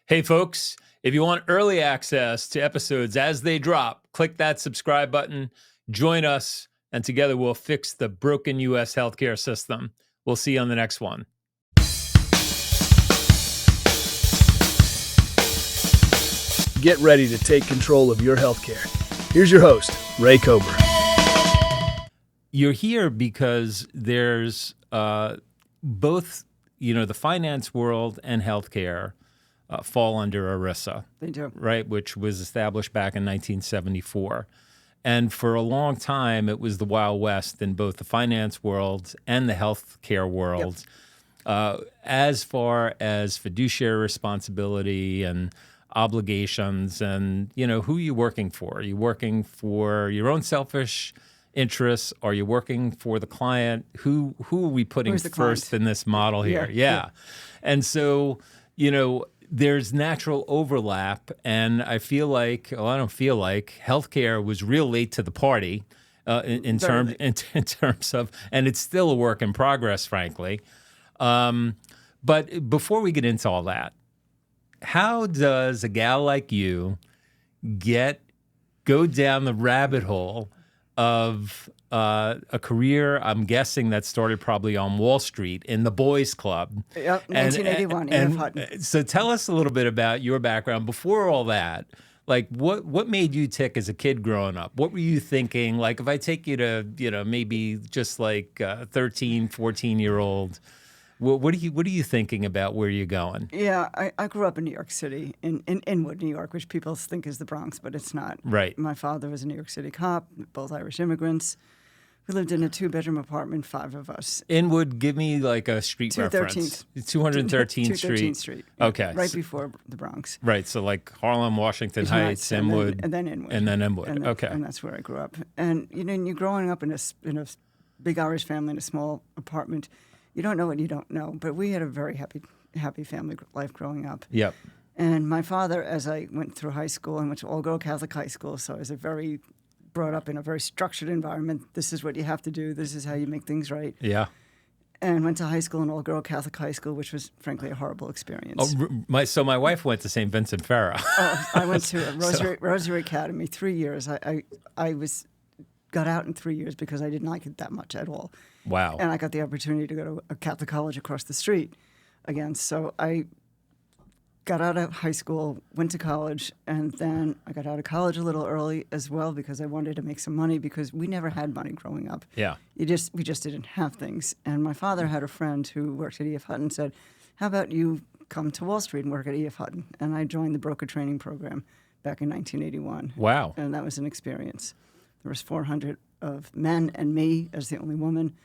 Hey, folks, if you want early access to episodes as they drop, click that subscribe button, join us, and together we'll fix the broken U.S. healthcare system. We'll see you on the next one. Get ready to take control of your healthcare. Here's your host, Ray Kober. You're here because there's both, the finance world and healthcare fall under ERISA. They do. Right, which was established back in 1974. And for a long time, it was the Wild West in both the finance world and the healthcare world. Yep. As far as fiduciary responsibility and obligations and, who you're working for. Are you working for your own selfish interests? Are you working for the client? Who are we putting first in this model here? Yeah. And so, there's natural overlap, and I feel like, I don't feel like, healthcare was real late to the party in terms of, and it's still a work in progress, frankly. But before we get into all that, how does a gal like you go down the rabbit hole of a career, I'm guessing, that started probably on Wall Street in the Boys Club? Yep, 1981. And so tell us a little bit about your background. Before all that, like what made you tick as a kid growing up? What were you thinking? Like if I take you to, maybe just like 13, 14-year-old, what are you thinking about where you're going? Yeah, I grew up in New York City, in Inwood, New York, which people think is the Bronx, but it's not. Right. My father was a New York City cop, both Irish immigrants. We lived in a 2-bedroom apartment, 5 of us. Inwood, give me like a street reference. 213th Street. 213th Street. Okay. Right before the Bronx. Right, so like Harlem, Washington Heights, Inwood. And then Inwood. And then Inwood, okay. And that's where I grew up. And, you're growing up in a big Irish family in a small apartment. You don't know what you don't know, but we had a very happy family life growing up. Yep. And my father, as I went through high school, I went to all-girl Catholic high school, so I was brought up in a very structured environment. This is what you have to do. This is how you make things right. Yeah. And went to high school, an all-girl Catholic high school, which was, frankly, a horrible experience. Oh, my wife went to St. Vincent Ferrer. I went to a Rosary Academy, 3 years. I got out in 3 years because I didn't like it that much at all. Wow. And I got the opportunity to go to a Catholic college across the street again. So I got out of high school, went to college, and then I got out of college a little early as well because I wanted to make some money because we never had money growing up. Yeah. We just didn't have things. And my father had a friend who worked at E.F. Hutton and said, how about you come to Wall Street and work at E.F. Hutton? And I joined the broker training program back in 1981. Wow. And that was an experience. There was 400 of men and me as the only woman.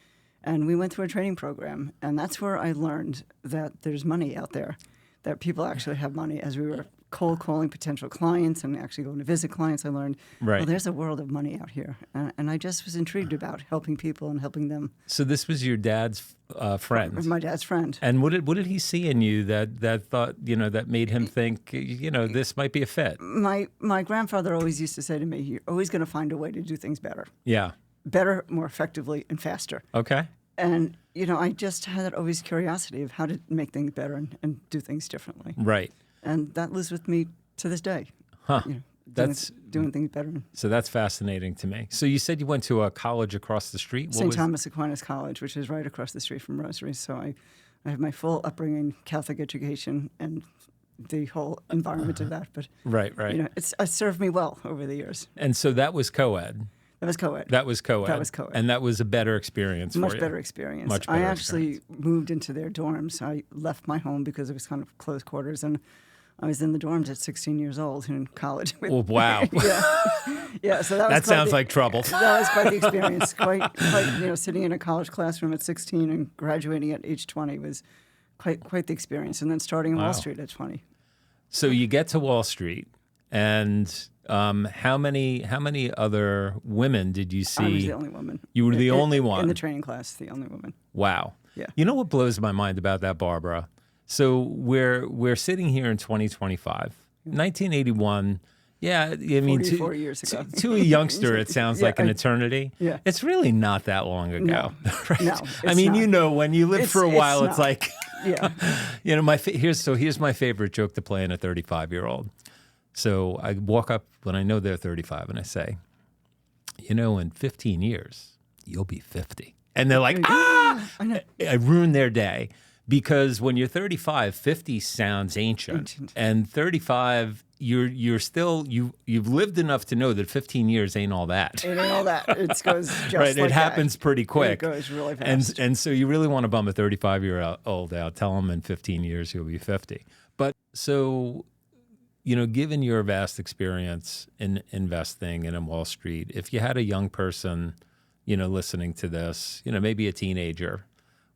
And we went through a training program, and that's where I learned that there's money out there, that people actually have money. As we were cold calling potential clients and actually going to visit clients, I learned, well, there's a world of money out here. And I just was intrigued about helping people and helping them. So this was your dad's friend? My dad's friend. And what did he see in you that thought, that made him think, this might be a fit? My grandfather always used to say to me, you're always going to find a way to do things better. Yeah. Better, more effectively, and faster. Okay. And, I just had that always curiosity of how to make things better and do things differently. Right. And that lives with me to this day. Huh. That's doing things better. So that's fascinating to me. So you said you went to a college across the street? St. Thomas Aquinas College, which is right across the street from Rosary. So I have my full upbringing, Catholic education, and the whole environment of that. But right. It's served me well over the years. And so that was co-ed? That was co-ed. That was co-ed. And that was a better experience for you? Much better experience. I actually moved into their dorms. I left my home because it was kind of close quarters, and I was in the dorms at 16 years old in college. Wow. Yeah. So that sounds like trouble. That was quite the experience. Quite, sitting in a college classroom at 16 and graduating at age 20 was quite the experience. And then starting on Wall Street at 20. So you get to Wall Street, and how many other women did you see? I was the only woman. You were the only one in the training class. The only woman. Wow. Yeah. You know what blows my mind about that, Barbara? So we're sitting here in 2025, 1981. Yeah, I mean, 44 years ago. To a youngster, it sounds like an eternity. Yeah. It's really not that long ago. No, right? no, I mean, not. When you live for a while, it's like Yeah. Here's my favorite joke to play on a 35-year-old. So I walk up when I know they're 35 and I say, in 15 years, you'll be 50. And they're like, ah! I ruined their day. Because when you're 35, 50 sounds ancient. And 35, you've lived enough to know that 15 years ain't all that. It ain't all that. It goes just right. Like it happens pretty quick. It goes really fast. And so you really want to bum a 35-year-old out. Tell them in 15 years you'll be 50. But so, given your vast experience in investing and in Wall Street, if you had a young person, listening to this, maybe a teenager,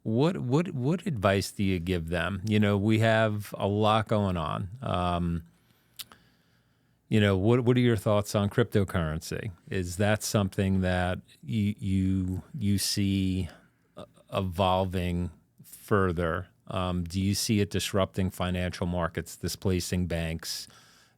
what advice do you give them? We have a lot going on. What are your thoughts on cryptocurrency? Is that something that you see evolving further? Do you see it disrupting financial markets, displacing banks,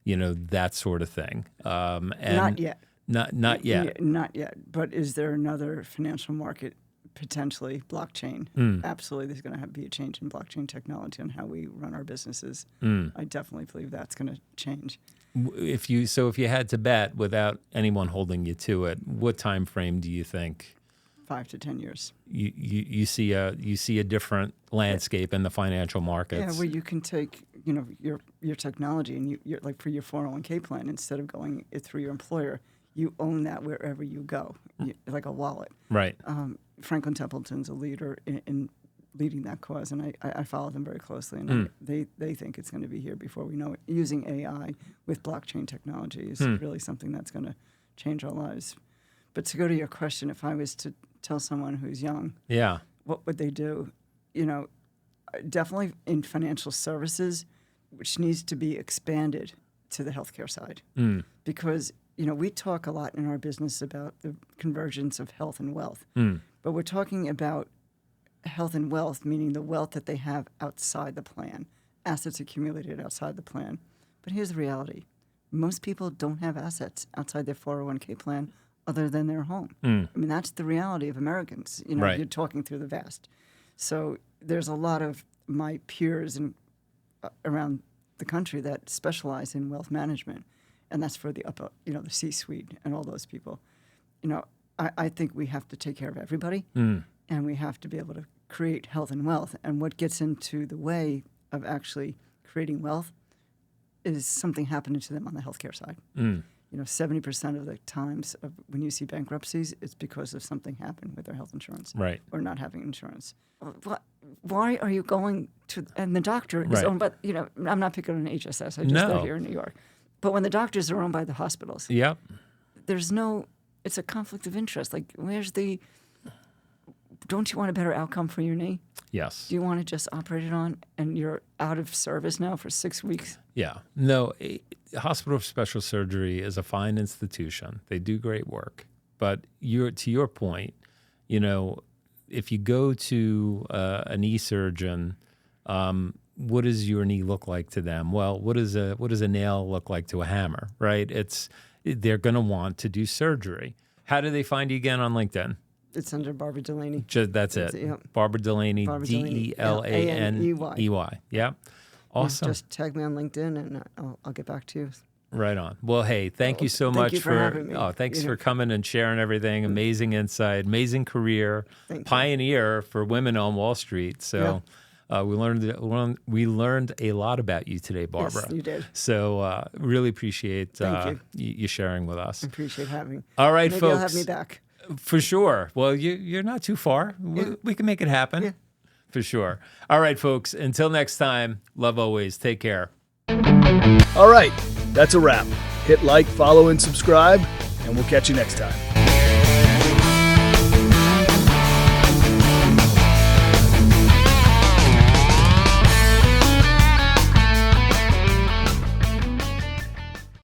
that sort of thing? Not yet. Not yet. Not yet. But is there another financial market? Potentially blockchain. Absolutely, there's going to be a change in blockchain technology on how we run our businesses. I definitely believe that's going to change. If you had to bet without anyone holding you to it, what time frame do you think? 5 to 10 years. You see a different landscape in the financial markets. Yeah, where you can take your technology and you're like for your 401k plan, instead of going it through your employer, you own that wherever you go, like a wallet. Right. Franklin Templeton's a leader in leading that cause, and I follow them very closely. And they think it's going to be here before we know it. Using AI with blockchain technology is really something that's going to change our lives. But to go to your question, if I was to tell someone who's young, what would they do? Definitely in financial services, which needs to be expanded to the healthcare side, because we talk a lot in our business about the convergence of health and wealth, but we're talking about health and wealth, meaning the wealth that they have outside the plan, assets accumulated outside the plan. But here's the reality. Most people don't have assets outside their 401k plan other than their home. I mean, that's the reality of Americans. Right. You're talking through the vast. So there's a lot of my peers around the country that specialize in wealth management. And that's for the upper, the C-suite and all those people. I think we have to take care of everybody, and we have to be able to create health and wealth. And what gets into the way of actually creating wealth is something happening to them on the healthcare side. 70% of the times when you see bankruptcies, it's because of something happened with their health insurance, right, or not having insurance. Why are you going to? And the doctor is owned by. I'm not picking on HSS. I just live here in New York. But when the doctors are owned by the hospitals, it's a conflict of interest. Like, don't you want a better outcome for your knee? Yes. Do you want to just operate it on and you're out of service now for 6 weeks? Yeah. No, Hospital for Special Surgery is a fine institution. They do great work. But to your point, if you go to a knee surgeon, what does your knee look like to them? Well, what does a nail look like to a hammer, right? They're going to want to do surgery. How do they find you again on LinkedIn? It's under Barbara Delaney. That's it. Barbara Delaney, Delaney. Yeah. Awesome. Just tag me on LinkedIn and I'll get back to you. Right on. Well, hey, thank you so much for having me. Thanks for coming and sharing everything. Amazing insight, amazing career, pioneer for women on Wall Street. So we learned a lot about you today, Barbara. Yes, you did. So really appreciate you sharing with us. I appreciate having. All right, Maybe folks. You'll have me back. For sure. Well, you're not too far. We can make it happen. Yeah. For sure. All right, folks. Until next time, love always. Take care. All right. That's a wrap. Hit like, follow, and subscribe, and we'll catch you next time.